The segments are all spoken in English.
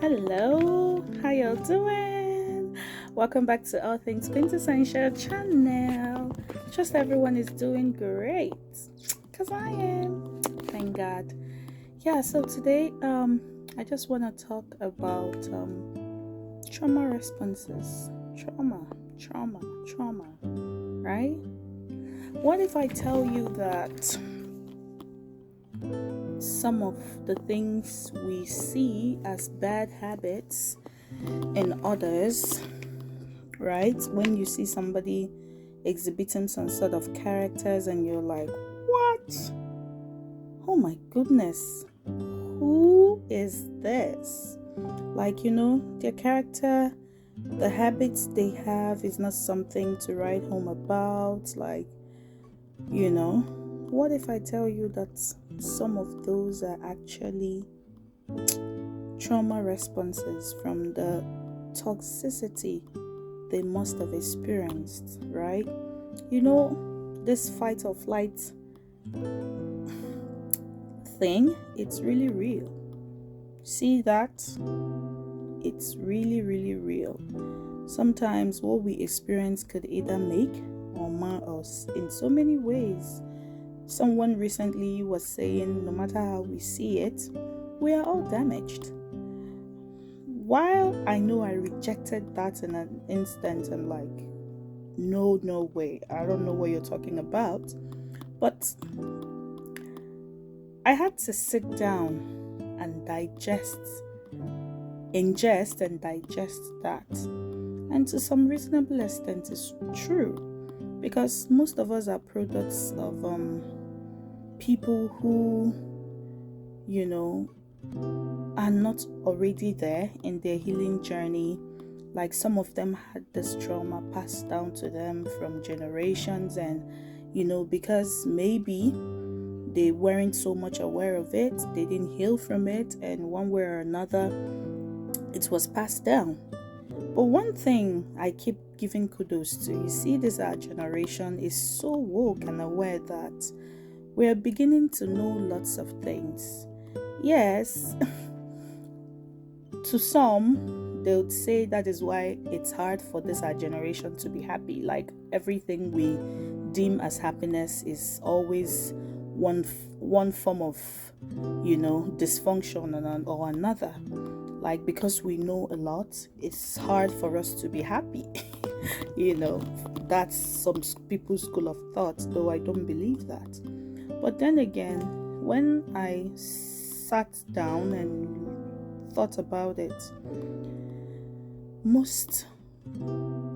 Hello, how y'all doing? Welcome back to All Things Quintessential channel. Trust everyone is doing great, cause I am. Thank God. Yeah. So today, I just want to talk about trauma responses. Trauma. Right? What if I tell you that some of the things we see as bad habits in others, right? When you see somebody exhibiting some sort of characters and you're like, what? Oh my goodness, who is this? Like, their character, the habits they have is not something to write home about. Like, what if I tell you that some of those are actually trauma responses from the toxicity they must have experienced, right? This fight or flight thing, it's really real. See that? It's really, really real. Sometimes what we experience could either make or mar us in so many ways. Someone recently was saying, no matter how we see it, we are all damaged. While I know I rejected that in an instant, I'm like, no way. I don't know what you're talking about. But I had to sit down and ingest and digest that. And to some reasonable extent, it's true. Because most of us are products of people who, are not already there in their healing journey. Like some of them had this trauma passed down to them from generations, and because maybe they weren't so much aware of it, they didn't heal from it, and one way or another it was passed down. But one thing I keep giving kudos to, you see, this our generation is so woke and aware that we are beginning to know lots of things. Yes, to some, they would say that is why it's hard for this our generation to be happy. Like everything we deem as happiness is always one form of, dysfunction or another. Like because we know a lot, it's hard for us to be happy. That's some people's school of thought, though I don't believe that. But then again, when I sat down and thought about it, most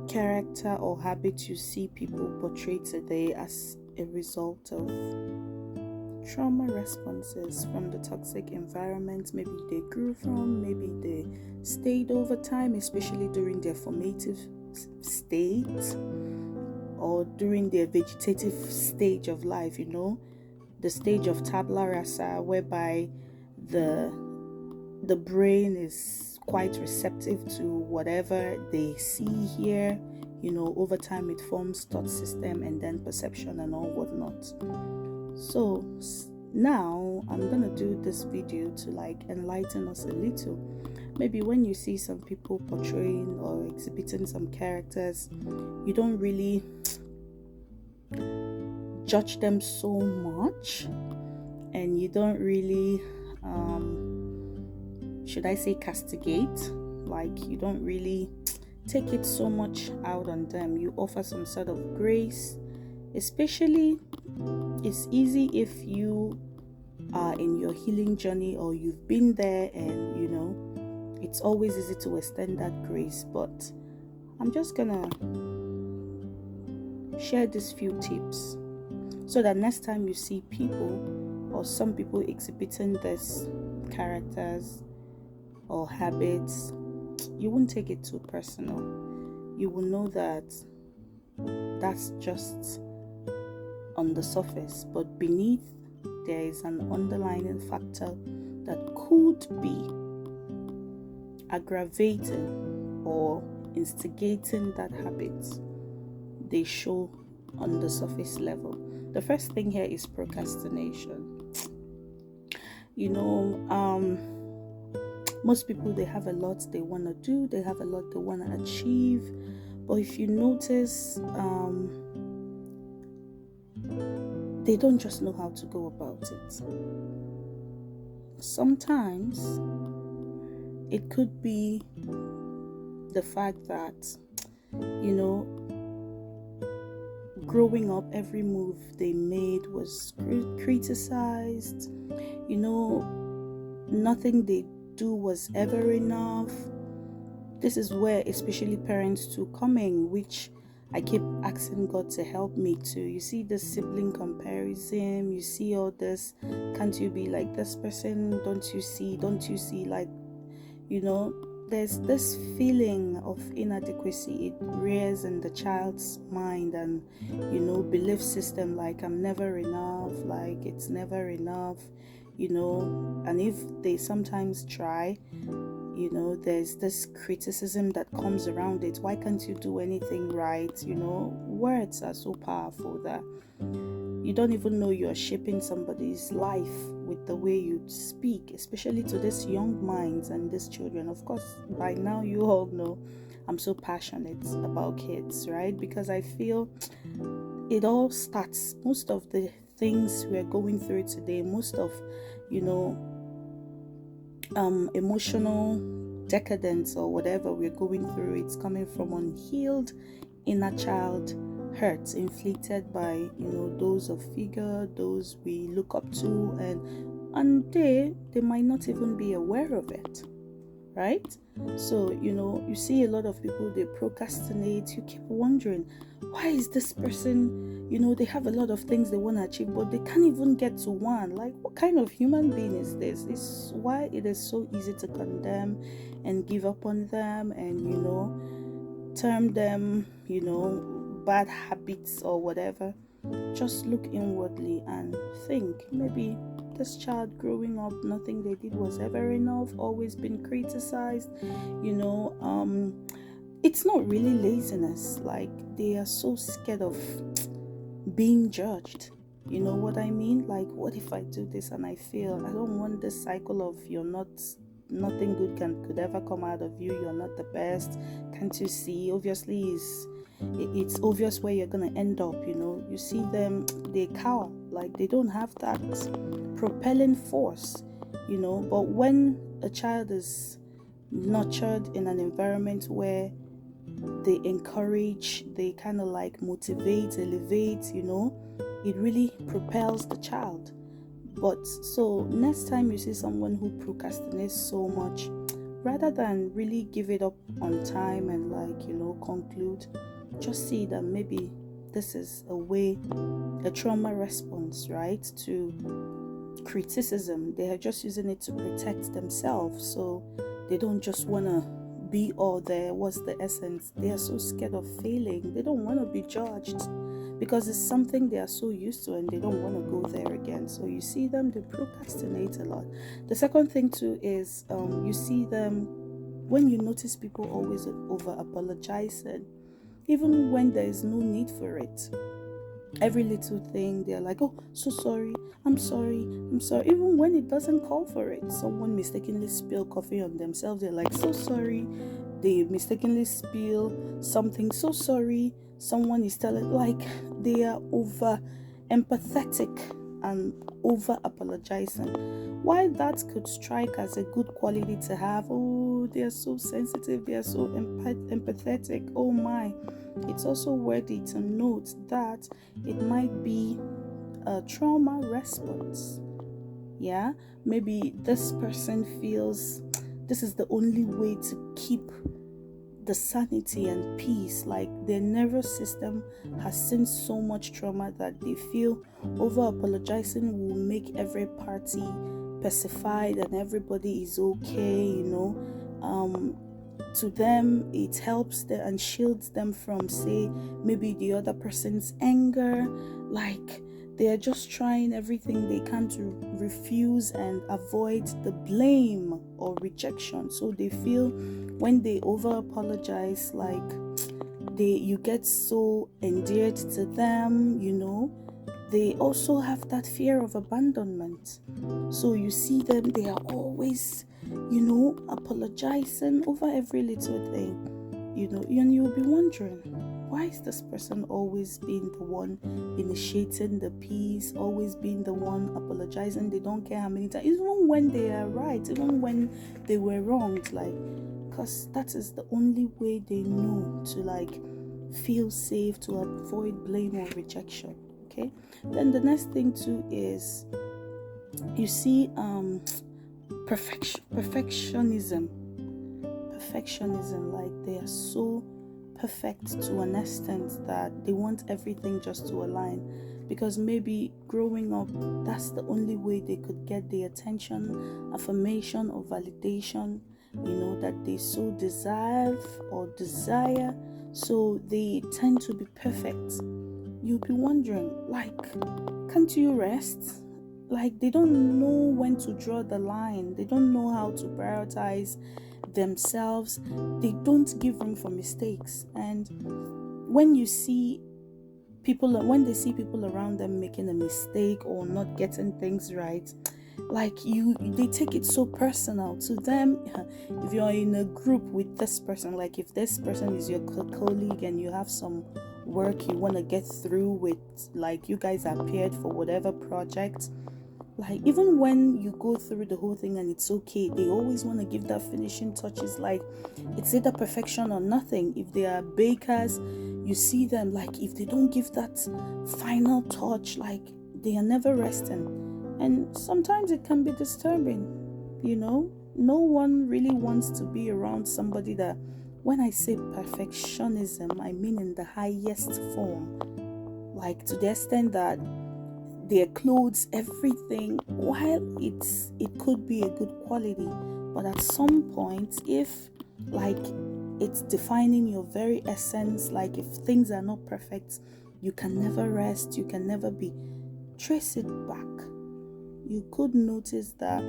character or habits you see people portray today as a result of trauma responses from the toxic environment maybe they grew from, maybe they stayed over time, especially during their formative state or during their vegetative stage of life, the stage of tabula rasa, whereby the brain is quite receptive to whatever they see here. Over time it forms thought system and then perception and all whatnot. So now I'm gonna do this video to enlighten us a little. Maybe when you see some people portraying or exhibiting some characters, you don't really judge them so much, and you don't really should I say castigate. Like you don't really take it so much out on them. You offer some sort of grace. Especially, it's easy if you are in your healing journey or you've been there, and it's always easy to extend that grace. But I'm just gonna share these few tips so that next time you see people or some people exhibiting these characters or habits, you won't take it too personal. You will know that that's just on the surface, but beneath there is an underlying factor that could be aggravating or instigating that habit they show on the surface level. The first thing here is procrastination. Most people, they have a lot they want to do, they have a lot they want to achieve, but if you notice, they don't just know how to go about it. Sometimes it could be the fact that, growing up, every move they made was criticized. Nothing they do was ever enough. This is where especially parents too come in, which I keep asking God to help me to. You see the sibling comparison, you see all this, can't you be like this person? Don't you see, like, there's this feeling of inadequacy. It rears in the child's mind and, belief system, like I'm never enough, like it's never enough, and if they sometimes try, there's this criticism that comes around it. Why can't you do anything right? Words are so powerful that you don't even know you're shaping somebody's life with the way you speak, especially to these young minds and these children. Of course, by now you all know I'm so passionate about kids, right? Because I feel it all starts, most of the things we're going through today, most of, emotional decadence or whatever we're going through, it's coming from unhealed inner child hurts inflicted by those of figure, those we look up to, and they might not even be aware of it, right? So you see a lot of people, they procrastinate. You keep wondering, why is this person, they have a lot of things they want to achieve, but they can't even get to one. Like, what kind of human being is this? It's why it is so easy to condemn and give up on them and term them bad habits or whatever. Just look inwardly and think, maybe this child growing up, nothing they did was ever enough, always been criticized. It's not really laziness, like they are so scared of being judged. You know what I mean? Like, what if I do this and I fail? I don't want this cycle of nothing good could ever come out of you. You're not the best. Can't you see? Obviously, it's obvious where you're gonna end up. You see them, they cower, like they don't have that propelling force. But when a child is nurtured in an environment where they encourage, they kind of like motivate, elevate, it really propels the child. But so next time you see someone who procrastinates so much, rather than really give it up on time and conclude, just see that maybe this is a trauma response, right, to criticism. They are just using it to protect themselves, so they don't just want to be all there. What's the essence? They are so scared of failing. They don't want to be judged because it's something they are so used to and they don't want to go there again. So you see them, they procrastinate a lot. The second thing too is you see them, when you notice people always over apologizing, even when there is no need for it. Every little thing, they're like, oh, so sorry, I'm sorry. Even when it doesn't call for it. Someone mistakenly spilled coffee on themselves, they're like, so sorry. They mistakenly spill something, so sorry. Someone is telling, like, they are over empathetic and over apologizing. While that could strike as a good quality to have, oh, they are so sensitive, they are so empathetic, oh my, it's also worthy to note that it might be a trauma response. Yeah, maybe this person feels this is the only way to keep the sanity and peace. Like, their nervous system has seen so much trauma that they feel over apologizing will make every party pacified and everybody is okay. To them, it helps them and shields them from, say, maybe the other person's anger. Like, they are just trying everything they can to refuse and avoid the blame or rejection. So they feel when they over apologize, like you get so endeared to them, they also have that fear of abandonment. So you see them, they are always apologizing over every little thing. And you'll be wondering, why is this person always being the one initiating the peace, always being the one apologizing? They don't care how many times, even when they are right, even when they were wronged, because that is the only way they know to feel safe, to avoid blame or rejection. Okay. Then the next thing too is, you see, perfectionism. Like they are so perfect to an extent that they want everything just to align, because maybe growing up, that's the only way they could get the attention, affirmation, or validation, that they so deserve or desire. So they tend to be perfect. You'll be wondering, can't you rest? They don't know when to draw the line. They don't know how to prioritize themselves. They don't give room for mistakes. And when they see people around them making a mistake or not getting things right, they take it so personal. To them, if you're in a group with this person, if this person is your colleague and you have some work you want to get through with, you guys are paired for whatever project, even when you go through the whole thing and it's okay, they always want to give that finishing touches. It's either perfection or nothing. If they are bakers, you see them, if they don't give that final touch, they are never resting. And sometimes it can be disturbing. No one really wants to be around somebody that, when I say perfectionism, I mean in the highest form, to the extent that their clothes, everything, while it could be a good quality, but at some point, if it's defining your very essence, if things are not perfect, you can never rest, you can never be. Trace it back. You could notice that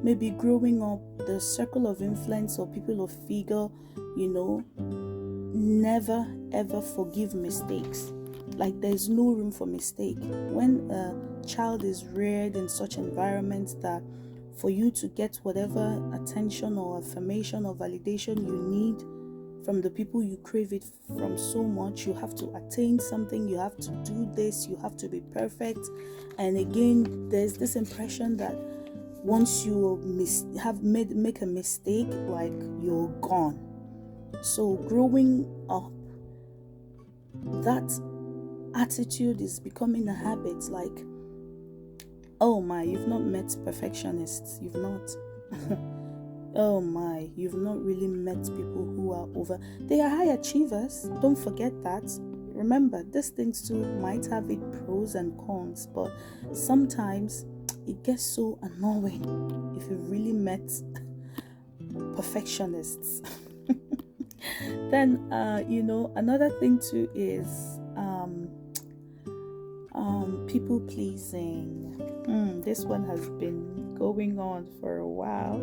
maybe growing up, the circle of influence or people of figure, never ever forgive mistakes. There's no room for mistake. When a child is reared in such environments that for you to get whatever attention or affirmation or validation you need from the people you crave it from so much, you have to attain something, you have to do this, you have to be perfect. And again, there's this impression that once you make a mistake, you're gone. So growing up, that attitude is becoming a habit. Oh my, you've not met perfectionists. You've not. Oh my, you've not really met people who are over. They are high achievers. Don't forget that. Remember, these things too might have its pros and cons, but sometimes it gets so annoying if you've really met perfectionists. Then, another thing too is people pleasing. This one has been going on for a while.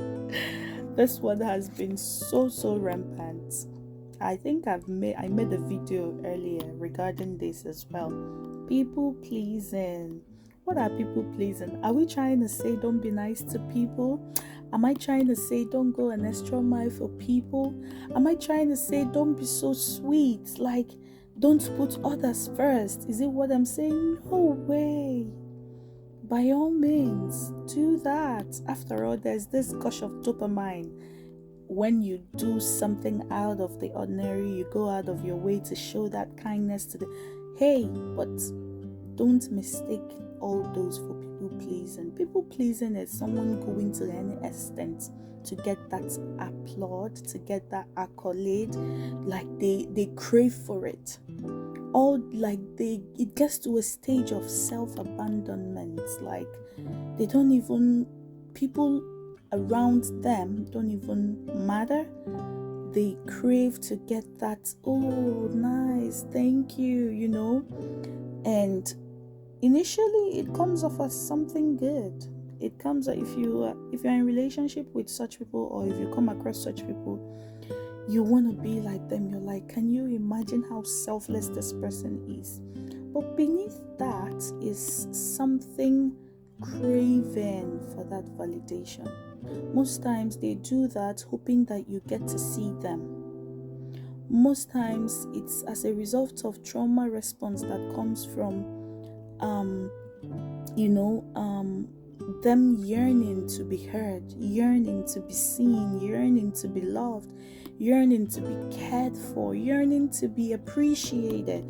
This one has been so rampant. I think I made a video earlier regarding this as well. People pleasing. What are people pleasing? Are we trying to say don't be nice to people? Am I trying to say don't go an extra mile for people? Am I trying to say don't be so sweet? Don't put others first? Is it what I'm saying? No way. By all means, do that. After all, there's this gush of dopamine. When you do something out of the ordinary, you go out of your way to show that kindness to but don't mistake all those for people pleasing. People pleasing is someone going to any extent to get that applaud, to get that accolade. They crave for it. It gets to a stage of self-abandonment. They don't even, people around them don't even matter. They crave to get that, oh nice, thank you, and initially it comes off as something good. It comes, if you're in relationship with such people, or if you come across such people, you want to be like them. You're like, can you imagine how selfless this person is? But beneath that is something craving for that validation. Most times they do that hoping that you get to see them. Most times it's as a result of trauma response that comes from them yearning to be heard, yearning to be seen, yearning to be loved, yearning to be cared for, yearning to be appreciated.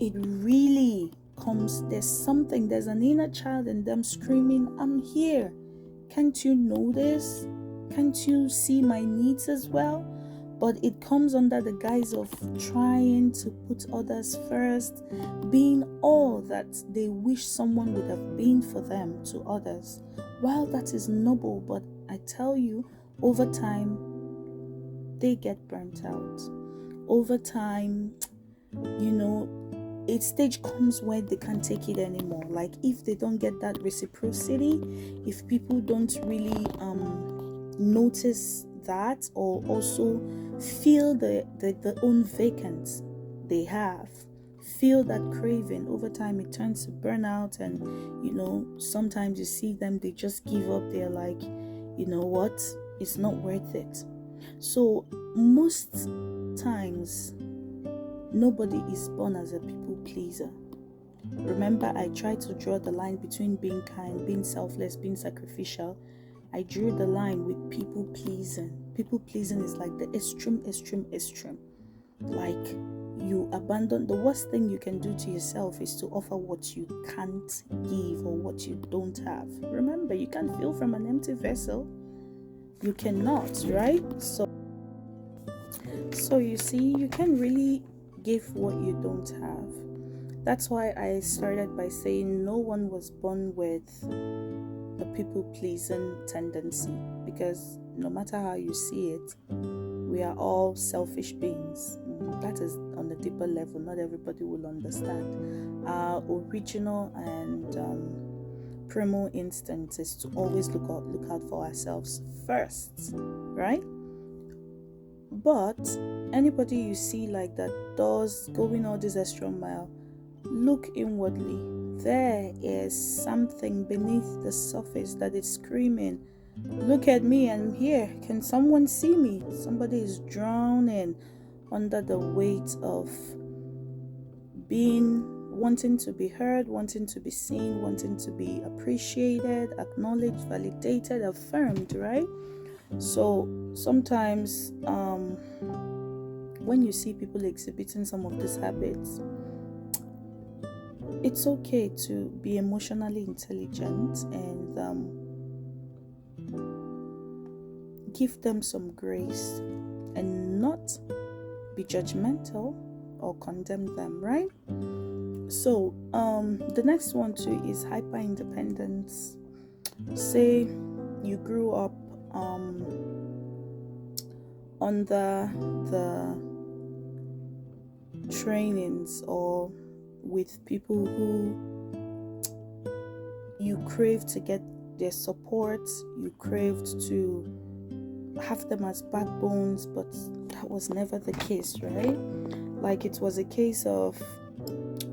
It really comes, there's an inner child in them screaming, I'm here. Can't you notice? Can't you see my needs as well? But it comes under the guise of trying to put others first, being all that they wish someone would have been for them to others. While that is noble, but I tell you, over time, they get burnt out. Over time, a stage comes where they can't take it anymore. Like if they don't get that reciprocity, if people don't really notice that, or also feel the own vacant they have, feel that craving, over time it turns to burnout. And sometimes you see them, they just give up. They're like, you know what, it's not worth it. So most times nobody is born as a people pleaser. Remember, I tried to draw the line between being kind, being selfless, being sacrificial. I drew the line with people pleasing. People pleasing is like the extreme. Like you abandon, the worst thing you can do to yourself is to offer what you can't give or what you don't have. Remember, you can't fill from an empty vessel. You cannot, right? So you see, you can really give what you don't have. That's why I started by saying no one was born with a people-pleasing tendency, because no matter how you see it, we are all selfish beings. That is on a deeper level. Not everybody will understand. Our original and primal instinct is to always look out for ourselves first, right? But anybody you see like that does going all this extra mile, look inwardly. There is something beneath the surface that is screaming, look at me, I'm here. Can someone see me? Somebody is drowning under the weight of wanting to be heard, wanting to be seen, wanting to be appreciated, acknowledged, validated, affirmed, right? So sometimes when you see people exhibiting some of these habits, it's okay to be emotionally intelligent and give them some grace and not be judgmental or condemn them, right? So the next one too is hyper independence. Say you grew up under the trainings or with people who you craved to get their support, you craved to have them as backbones, but that was never the case, right? Like it was a case of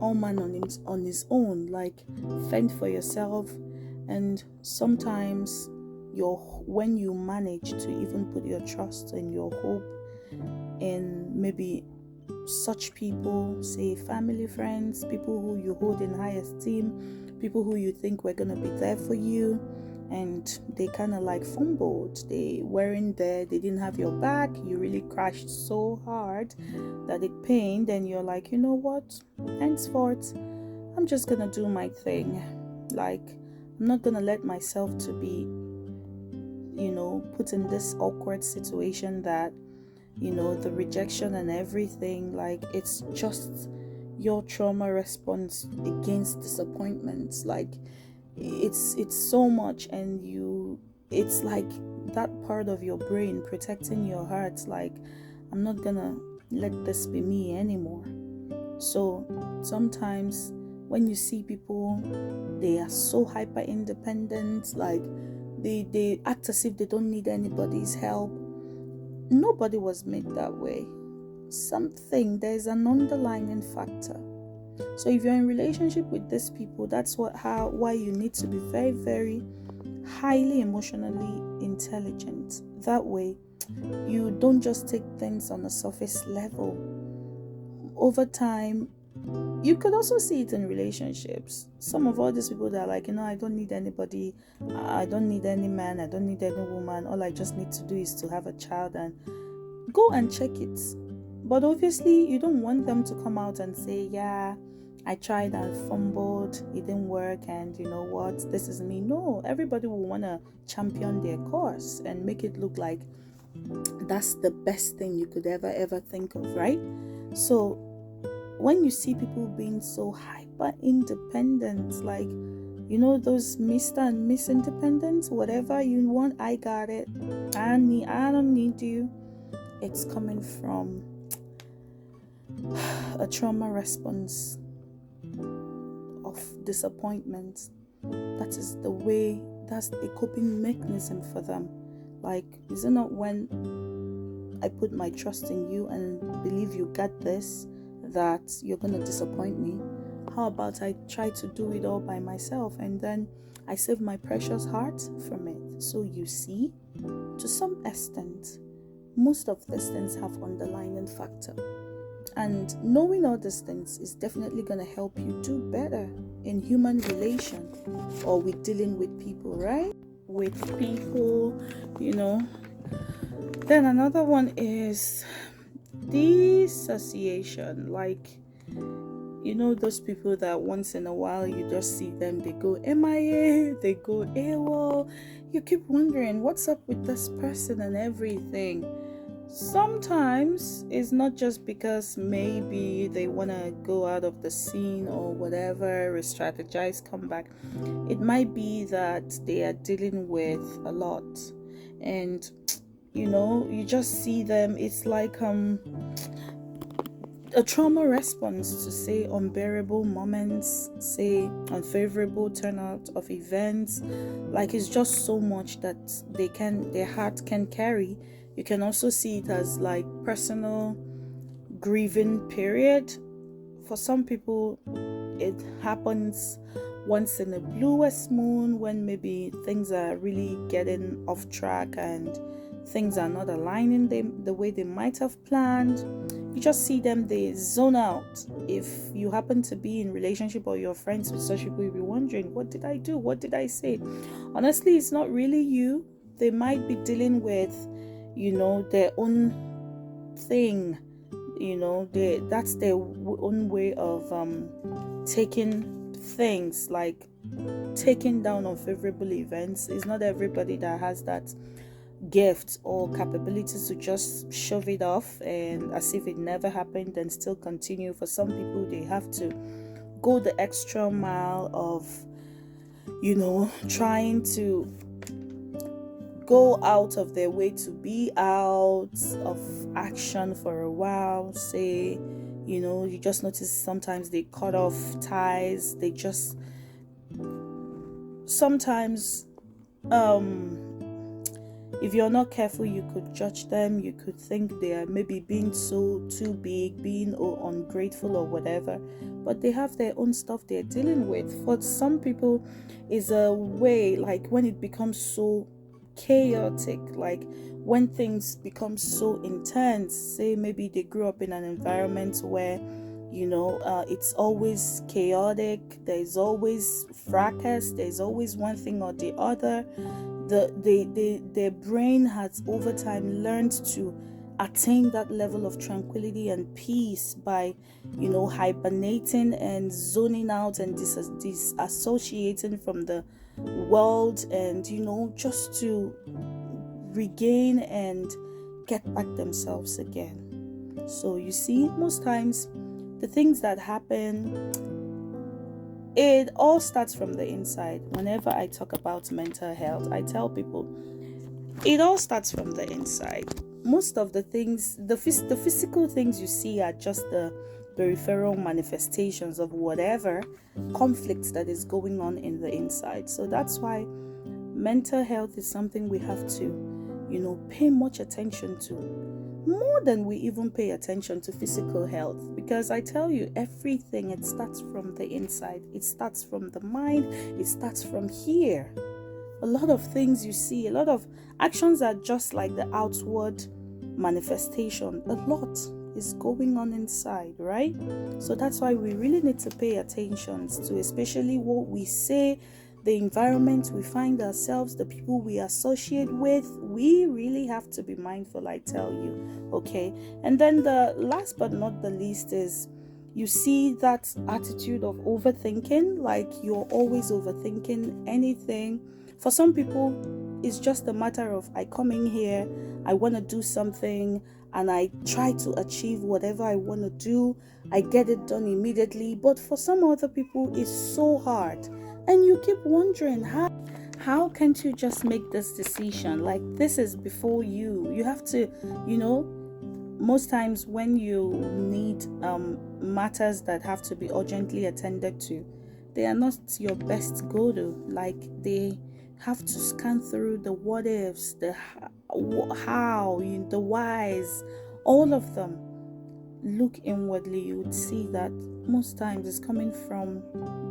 all man on his own, like fend for yourself. And sometimes when you manage to even put your trust and your hope in maybe such people, say family, friends, people who you hold in high esteem, people who you think were gonna be there for you, and they kind of like fumbled, they weren't there, they didn't have your back, you really crashed so hard that it pained, and you're like, you know what, henceforth I'm just gonna do my thing. Like I'm not gonna let myself to be put in this awkward situation that the rejection and everything, like it's just your trauma response against disappointments. Like it's so much, and it's like that part of your brain protecting your heart, like I'm not gonna let this be me anymore. So sometimes when you see people, they are so hyper independent, like they act as if they don't need anybody's help. Nobody was made that way. There's an underlying factor. So if you're in relationship with these people, that's why you need to be very, very highly emotionally intelligent. That way, you don't just take things on a surface level. Over time, you could also see it in relationships. Some of all these people that are like, I don't need anybody, I don't need any man, I don't need any woman, all I just need to do is to have a child, and go and check it. But obviously, you don't want them to come out and say, yeah, I tried and fumbled, it didn't work, and you know what, this is me. No, everybody will want to champion their cause and make it look like that's the best thing you could ever think of, right? So when you see people being so hyper independent, like, those Mr. and Miss Independent, whatever you want, I got it. I don't need you. It's coming from a trauma response of disappointment. That's a coping mechanism for them. Like, is it not when I put my trust in you and believe you got this, that you're going to disappoint me? How about I try to do it all by myself, and then I save my precious heart from it? So you see, to some extent, most of these things have underlying factor. And knowing all these things is definitely going to help you do better in human relation, or with dealing with people, right? With people, Then another one is dissociation. Like, those people that once in a while you just see them, they go MIA, they go AWOL. You keep wondering what's up with this person and everything. Sometimes it's not just because maybe they want to go out of the scene or whatever, re-strategize, come back. It might be that they are dealing with a lot, and you just see them. It's like a trauma response to, say, unbearable moments, say unfavorable turnout of events. Like, it's just so much that their heart can carry. You can also see it as like personal grieving period. For some people, it happens once in a bluest moon, when maybe things are really getting off track and things are not aligning the way they might have planned. You just see them, they zone out. If you happen to be in relationship or you're friends with such people, you'll be wondering, what did I do? What did I say? Honestly, it's not really you. They might be dealing with, their own thing. That's their own way of taking things, like taking down unfavorable events. It's not everybody that has that gift or capability to just shove it off and as if it never happened and still continue. For some people, they have to go the extra mile of trying to go out of their way to be out of action for a while. Say, you just notice sometimes they cut off ties. They just sometimes if you're not careful, you could judge them. You could think they are maybe being so too big, being ungrateful or whatever. But they have their own stuff they're dealing with. For some people, is a way, like when it becomes so chaotic, like when things become so intense. Say maybe they grew up in an environment where it's always chaotic, there's always fracas, there's always one thing or the other. Their brain has over time learned to attain that level of tranquility and peace by hibernating and zoning out and disassociating from the world, and just to regain and get back themselves again. So you see, most times the things that happen, it all starts from the inside. Whenever I talk about mental health, I tell people it all starts from the inside. Most of the things, the physical things you see are just the peripheral manifestations of whatever conflicts that is going on in the inside. So that's why mental health is something we have to pay much attention to, more than we even pay attention to physical health. Because I tell you, everything, it starts from the inside. It starts from the mind. It starts from here. a lot of things you see, a lot of actions are just like the outward manifestation. A lot is going on inside, right? So that's why we really need to pay attention to especially what we say, the environment we find ourselves, the people we associate with. We really have to be mindful, I tell you. Okay. And then the last but not the least is you see that attitude of overthinking, like you're always overthinking anything. For some people, it's just a matter of I come in here, I want to do something, and I try to achieve whatever I want to do. I get it done immediately. But for some other people, it's so hard. And you keep wondering, how can't you just make this decision? Like, this is before you. You have to, most times when you need matters that have to be urgently attended to, they are not your best go-to. Like, they have to scan through the what ifs, the how, the whys, all of them. Look inwardly, you would see that most times it's coming from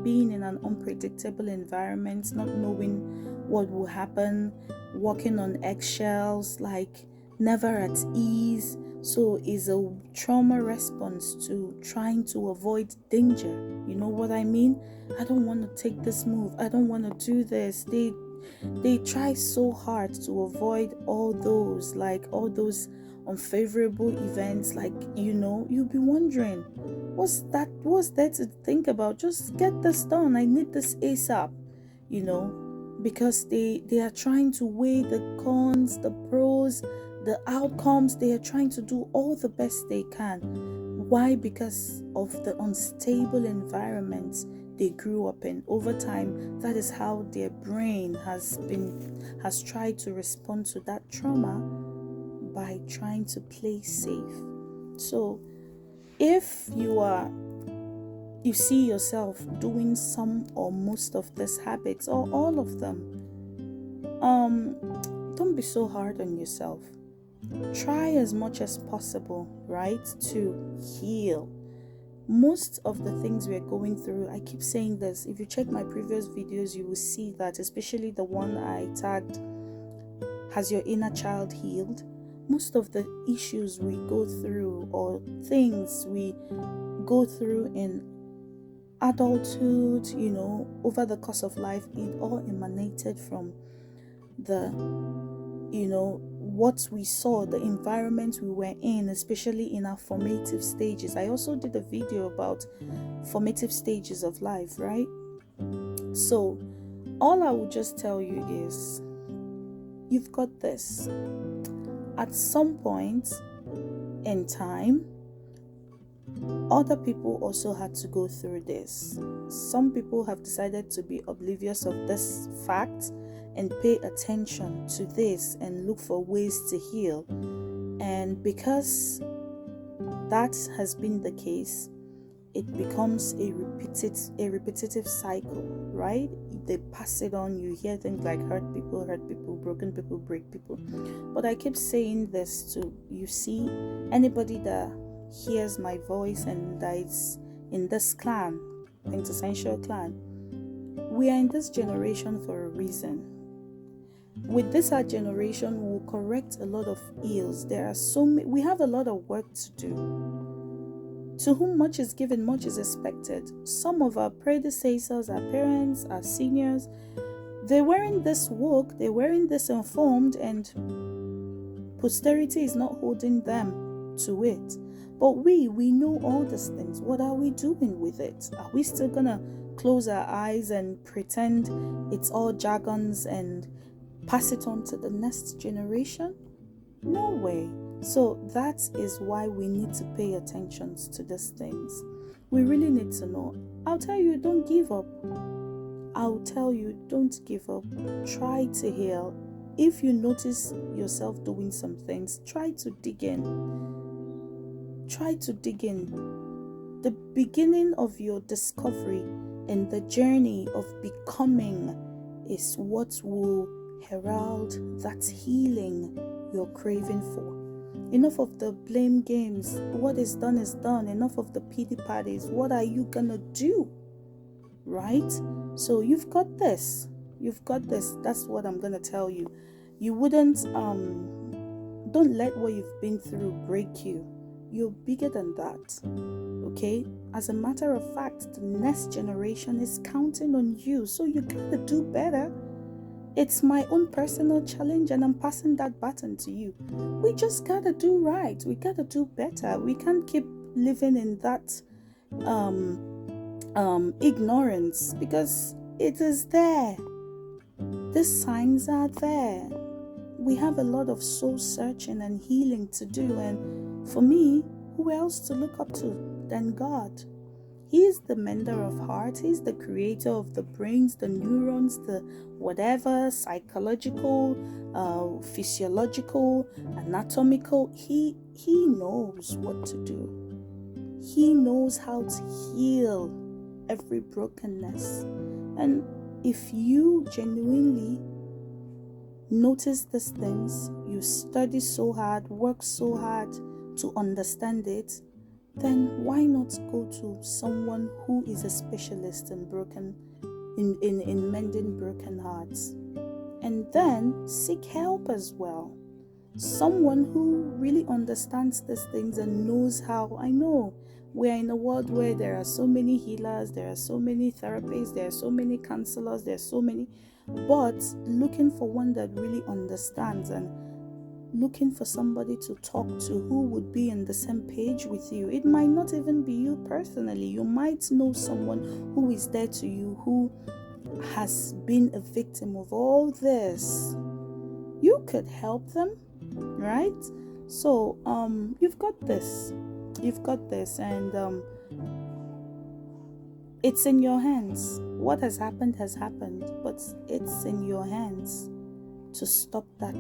being in an unpredictable environment, not knowing what will happen, walking on eggshells, like never at ease. So it's a trauma response to trying to avoid danger. You know what I mean? I don't want to take this move. I don't want to do this. They try so hard to avoid all those unfavorable events. Like, you'll be wondering, what's there to think about? Just get this done. I need this ASAP, because they are trying to weigh the cons, the pros, the outcomes. They are trying to do all the best they can. Why? Because of the unstable environment they grew up in. Over time, that is how their brain has tried to respond to that trauma, by trying to play safe. So if you see yourself doing some or most of these habits or all of them, don't be so hard on yourself. Try as much as possible, right, to heal. Most of the things we're going through, I keep saying this, if you check my previous videos, you will see that, especially the one I tagged, Has Your Inner Child Healed? Most of the issues we go through or things we go through in adulthood, over the course of life, it all emanated from what we saw, the environment we were in, especially in our formative stages. I also did a video about formative stages of life, right? So all I would just tell you is, you've got this. At some point in time, other people also had to go through this. Some people have decided to be oblivious of this fact and pay attention to this and look for ways to heal. And because that has been the case, it becomes a repetitive cycle, right? They pass it on. You hear things like hurt people, broken people, break people. But I keep saying this to you. See, anybody that hears my voice and that is in this clan, quintessential clan, we are in this generation for a reason. With this our generation, we'll correct a lot of ills. We have a lot of work to do. To whom much is given, much is expected. Some of our predecessors, our parents, our seniors, they weren't this woke, they weren't this informed, and posterity is not holding them to it. But we know all these things. What are we doing with it? Are we still gonna close our eyes and pretend it's all jargons and pass it on to the next generation? No way. So that is why we need to pay attention to these things. We really need to know. I'll tell you, don't give up. Try to heal. If you notice yourself doing some things, try to dig in. The beginning of your discovery and the journey of becoming is what will herald that healing you're craving for. Enough of the blame games. What is done is done. Enough of the pity parties. What are you gonna do? Right? So you've got this. You've got this. That's what I'm gonna tell you. You wouldn't don't let what you've been through break you. You're bigger than that. Okay? As a matter of fact, the next generation is counting on you. So you gotta do better. It's my own personal challenge, and I'm passing that baton to you. We just gotta do right. We gotta do better. We can't keep living in that ignorance, because it is there. The signs are there. We have a lot of soul searching and healing to do, and for me, who else to look up to than God? He is the mender of hearts. He's the creator of the brains, the neurons, the whatever, psychological, physiological, anatomical. He knows what to do. He knows how to heal every brokenness. And if you genuinely notice these things, you study so hard, work so hard to understand it, then why not go to someone who is a specialist in mending broken hearts? And then seek help as well. Someone who really understands these things and knows how. I know we're in a world where there are so many healers, there are so many therapists, there are so many counselors, there are so many, but looking for one that really understands, and looking for somebody to talk to who would be on the same page with you. It might not even be you personally. You might know someone who is there to you, who has been a victim of all this. You could help them, right? So you've got this, and it's in your hands. What has happened, but it's in your hands to stop that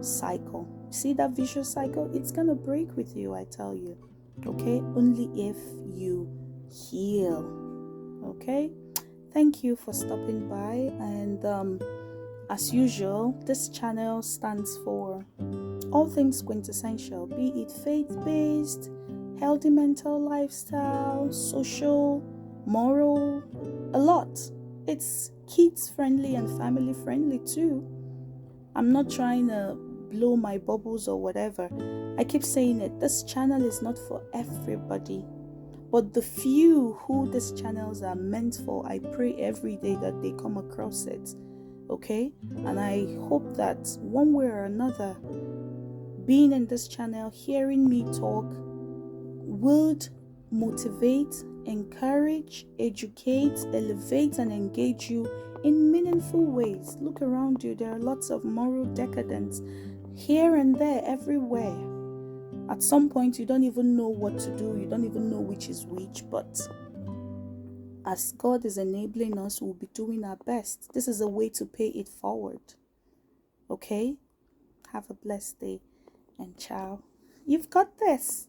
cycle. See that vicious cycle? It's gonna break with you, I tell you. Okay? Only if you heal. Okay? Thank you for stopping by, and as usual, this channel stands for all things quintessential, be it faith-based, healthy mental lifestyle, social, moral, a lot. It's kids friendly and family friendly too. I'm not trying to blow my bubbles or whatever. I keep saying it, this channel is not for everybody, but the few who these channels are meant for, I pray every day that they come across it. Okay? And I hope that one way or another, being in this channel, hearing me talk, would motivate, encourage, educate, elevate, and engage you in meaningful ways. Look around you, there are lots of moral decadence here and there, everywhere. At some point, you don't even know what to do, you don't even know which is which, but as God is enabling us, we'll be doing our best. This is a way to pay it forward. Okay? Have a blessed day, and ciao. You've got this.